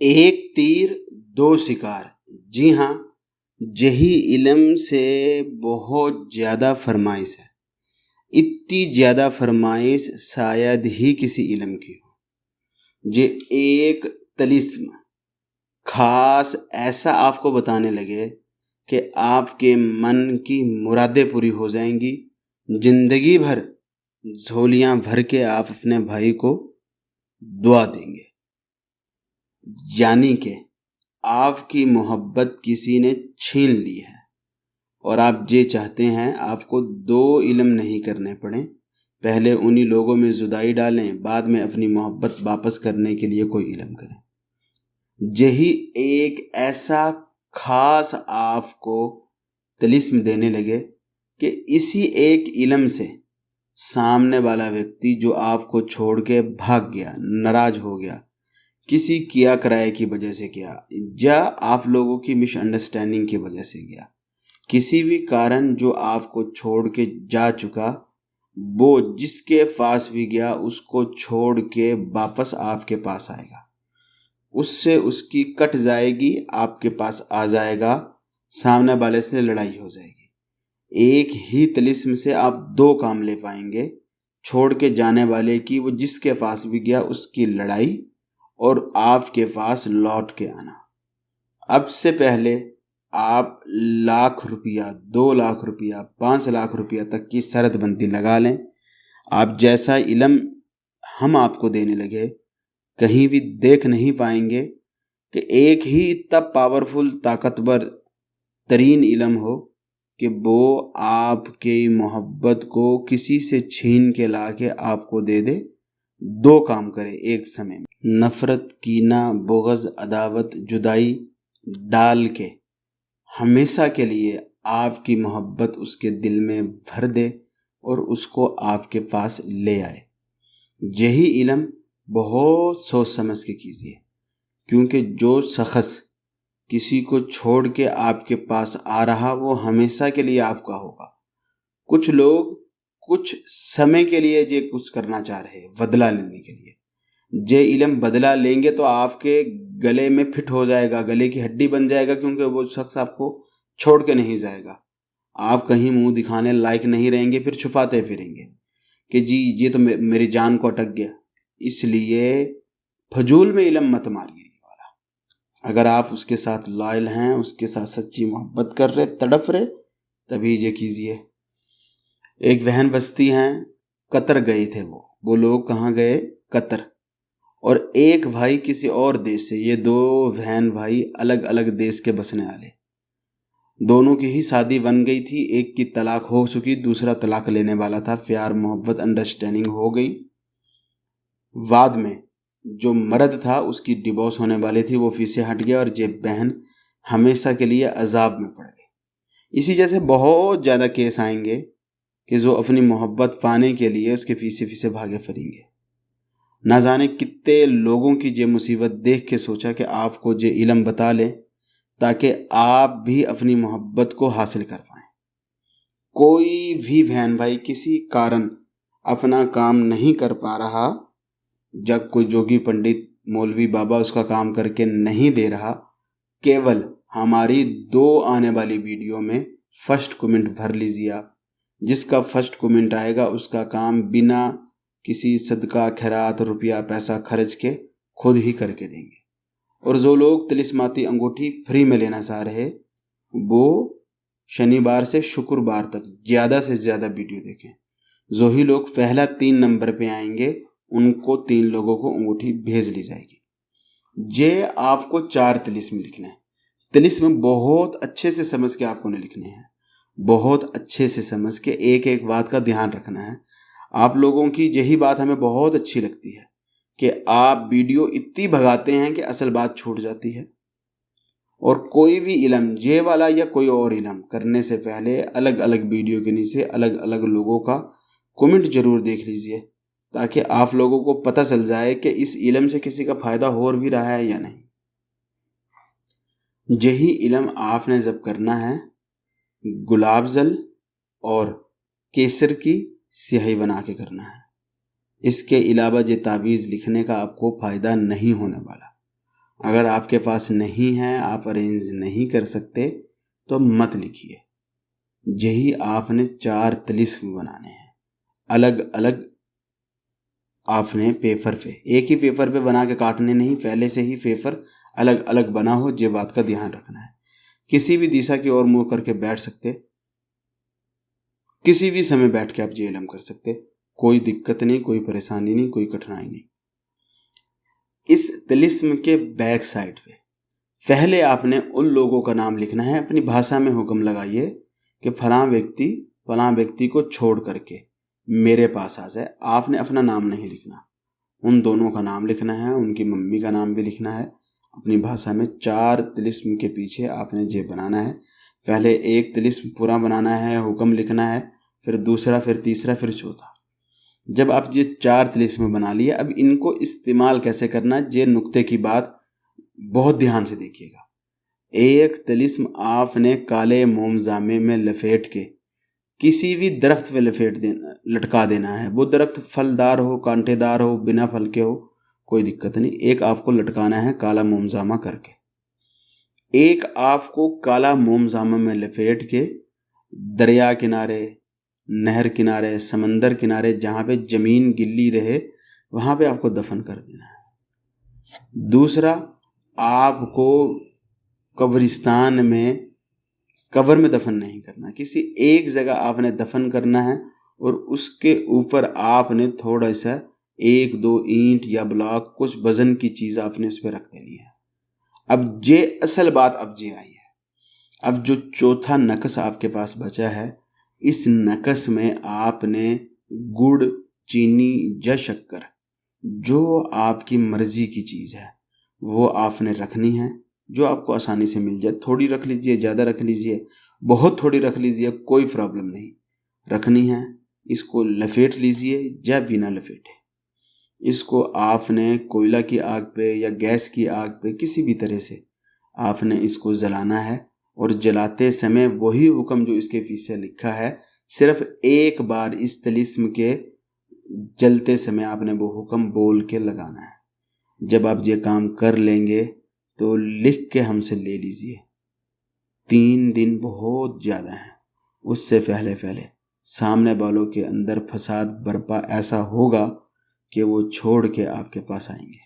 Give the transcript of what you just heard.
एक तीर दो शिकार। जी हाँ, यही इल्म से बहुत ज़्यादा फरमाइश है। इतनी ज़्यादा फरमाइश शायद ही किसी इल्म की हो। ये एक तलिस्म खास ऐसा आपको बताने लगे कि आपके मन की मुरादें पूरी हो जाएंगी। जिंदगी भर झोलियां भर के आप अपने भाई को दुआ देंगे। यानी कि आपकी मोहब्बत किसी ने छीन ली है और आप ये चाहते हैं आपको दो इल्म नहीं करने पड़े। पहले उन्हीं लोगों में जुदाई डालें, बाद में अपनी मोहब्बत वापस करने के लिए कोई इल्म करें। यही एक ऐसा खास आपको तिलिस्म देने लगे कि इसी एक इल्म से सामने वाला व्यक्ति जो आपको छोड़ के भाग गया, नाराज हो गया, किसी किया कराए की वजह से गया या आप लोगों की मिसअंडरस्टैंडिंग की वजह से गया, किसी भी कारण जो आपको छोड़ के जा चुका, वो जिसके पास भी गया उसको छोड़ के वापस आपके पास आएगा। उससे उसकी कट जाएगी, आपके पास आ जाएगा, सामने वाले से लड़ाई हो जाएगी। एक ही तिलिस्म से आप दो काम ले पाएंगे, छोड़ के जाने वाले की, वो जिसके पास भी गया उसकी लड़ाई, और आपके पास लौट के आना। अब से पहले आप लाख रुपया, 2 लाख रुपया, 5 लाख रुपया तक की शर्त बंदी लगा लें। आप जैसा इल्म हम आपको देने लगे कहीं भी देख नहीं पाएंगे कि एक ही इतना पावरफुल, ताकतवर तरीन इल्म हो कि वो आपकी मोहब्बत को किसी से छीन के ला के आपको दे दे। दो काम करे एक समय में, नफरत, कीना, बुग़्ज़, अदावत, जुदाई डाल के हमेशा के लिए आपकी मोहब्बत उसके दिल में भर दे और उसको आपके पास ले आए। यही इल्म बहुत सोच समझ के कीजिए, क्योंकि जो शख्स किसी को छोड़ के आपके पास आ रहा वो हमेशा के लिए आपका होगा। कुछ लोग कुछ समय के लिए ये कुछ करना चाह रहे हैं, बदला लेने के लिए। ये इल्म बदला लेंगे तो आपके गले में फिट हो जाएगा, गले की हड्डी बन जाएगा, क्योंकि वो शख्स आपको छोड़ के नहीं जाएगा। आप कहीं मुंह दिखाने लायक नहीं रहेंगे, फिर छुपाते फिरेंगे कि जी ये तो मेरी जान को अटक गया। इसलिए फजूल में इल्म मत मारिए वाला। अगर आप उसके साथ लॉयल हैं, उसके साथ सच्ची मोहब्बत कर रहे, तड़प रहे, तभी ये कीजिए। एक बहन बस्ती हैं, कतर गए थे वो लोग कहाँ गए? कतर। और एक भाई किसी और देश से। ये दो बहन भाई अलग अलग देश के बसने वाले। दोनों की ही शादी बन गई थी, एक की तलाक हो चुकी, दूसरा तलाक लेने वाला था। प्यार मोहब्बत अंडरस्टैंडिंग हो गई। बाद में जो मर्द था उसकी डिवोर्स होने वाली थी, वो फिर से हट गया और ये बहन हमेशा के लिए अजाब में पड़ गई। इसी जैसे बहुत ज़्यादा केस आएंगे कि जो अपनी मोहब्बत पाने के लिए उसके पीछे पीछे भागे फिरेंगे। ना जाने कितने लोगों की ये मुसीबत देख के सोचा कि आपको ये इल्म बता लें ताकि आप भी अपनी मोहब्बत को हासिल कर पाएं। कोई भी बहन भाई किसी कारण अपना काम नहीं कर पा रहा, जब कोई जोगी पंडित मौलवी बाबा उसका काम करके नहीं दे रहा, केवल हमारी दो आने वाली वीडियो में फर्स्ट कमेंट भर लीजिए आप। जिसका फर्स्ट कमेंट आएगा उसका काम बिना किसी सदका, खैरात, रुपया पैसा खर्च के खुद ही करके देंगे। और जो लोग तिलिस्माती अंगूठी फ्री में लेना चाह रहे, वो शनिवार से शुक्रवार तक ज़्यादा से ज़्यादा वीडियो देखें। जो ही लोग पहला 3 नंबर पे आएंगे उनको 3 लोगों को अंगूठी भेज ली जाएगी। ये आपको 4 तिलिस्म लिखने हैं। तिलिस्म बहुत अच्छे से समझ के आपको नहीं लिखने हैं, बहुत अच्छे से समझ के एक एक बात का ध्यान रखना है। आप लोगों की यही बात हमें बहुत अच्छी लगती है कि आप वीडियो इतनी भगाते हैं कि असल बात छूट जाती है। और कोई भी इल्म, ये वाला या कोई और इल्म करने से पहले अलग अलग वीडियो के नीचे अलग अलग लोगों का कमेंट जरूर देख लीजिए, ताकि आप लोगों को पता चल जाए कि इस इल्म से किसी का फायदा हो भी रहा है या नहीं। यही इल्म आपने जब करना है, गुलाब जल और केसर की स्याही बना के करना है। इसके अलावा ये तावीज़ लिखने का आपको फ़ायदा नहीं होने वाला। अगर आपके पास नहीं है, आप अरेंज नहीं कर सकते, तो मत लिखिए। यही आपने 4 तिलिस्म बनाने हैं, अलग अलग। आपने पेपर पे, एक ही पेपर पे बना के काटने नहीं, पहले से ही पेपर अलग अलग बना हो, ये बात का ध्यान रखना है। किसी भी दिशा की ओर मुंह करके बैठ सकते, किसी भी समय बैठ के आप जेएलएम कर सकते, कोई दिक्कत नहीं, कोई परेशानी नहीं, कोई कठिनाई नहीं। इस तिलिस्म के बैक साइड पे पहले आपने उन लोगों का नाम लिखना है, अपनी भाषा में हुक्म लगाइए कि फलां व्यक्ति को छोड़ करके मेरे पास आ जाए। आपने अपना नाम नहीं लिखना, उन दोनों का नाम लिखना है, उनकी मम्मी का नाम भी लिखना है अपनी भाषा में। 4 तिलिस्म के पीछे आपने जे बनाना है। पहले एक तिलिस्म पूरा बनाना है, हुक्म लिखना है, फिर दूसरा, फिर तीसरा, फिर चौथा। जब आप ये 4 तिलिस्म बना लिए, अब इनको इस्तेमाल कैसे करना, ये नुक्ते की बात बहुत ध्यान से देखिएगा। एक तिलिस्म आपने काले मोमजामे में लपेट के किसी भी दरख्त पे लटका देना है। वो दरख्त फलदार हो, कांटेदार हो, बिना फल के हो, कोई दिक्कत नहीं। एक आपको लटकाना है काला मोमजामा करके, एक आपको काला मोमजामा में लपेट के दरिया किनारे, नहर किनारे, समंदर किनारे, जहाँ पे जमीन गिल्ली रहे वहाँ पे आपको दफन कर देना है। दूसरा, आपको कब्रिस्तान में, कब्र में दफन नहीं करना, किसी एक जगह आपने दफन करना है और उसके ऊपर आपने थोड़ा सा 1-2 ईंट या ब्लॉक, कुछ वजन की चीज आपने उस पर रख देनी है। अब ये असल बात अब ये आई है। अब जो चौथा नकश आपके पास बचा है, इस नकश में आपने गुड़, चीनी या शक्कर, जो आपकी मर्जी की चीज है वो आपने रखनी है, जो आपको आसानी से मिल जाए। थोड़ी रख लीजिए, ज़्यादा रख लीजिए, बहुत थोड़ी रख लीजिए, कोई प्रॉब्लम नहीं, रखनी है। इसको लपेट लीजिए या बिना लपेटे। इसको आपने कोयला की आग पे या गैस की आग पे, किसी भी तरह से आपने इसको जलाना है। और जलाते समय वही हुक्म जो इसके पीछे लिखा है, सिर्फ एक बार इस तिलिस्म के जलते समय आपने वो हुक्म बोल के लगाना है। जब आप ये काम कर लेंगे तो लिख के हमसे ले लीजिए। 3 दिन बहुत ज़्यादा हैं, उससे पहले पहले सामने वालों के अंदर फसाद बर्पा ऐसा होगा कि वो छोड़ के आपके पास आएंगे।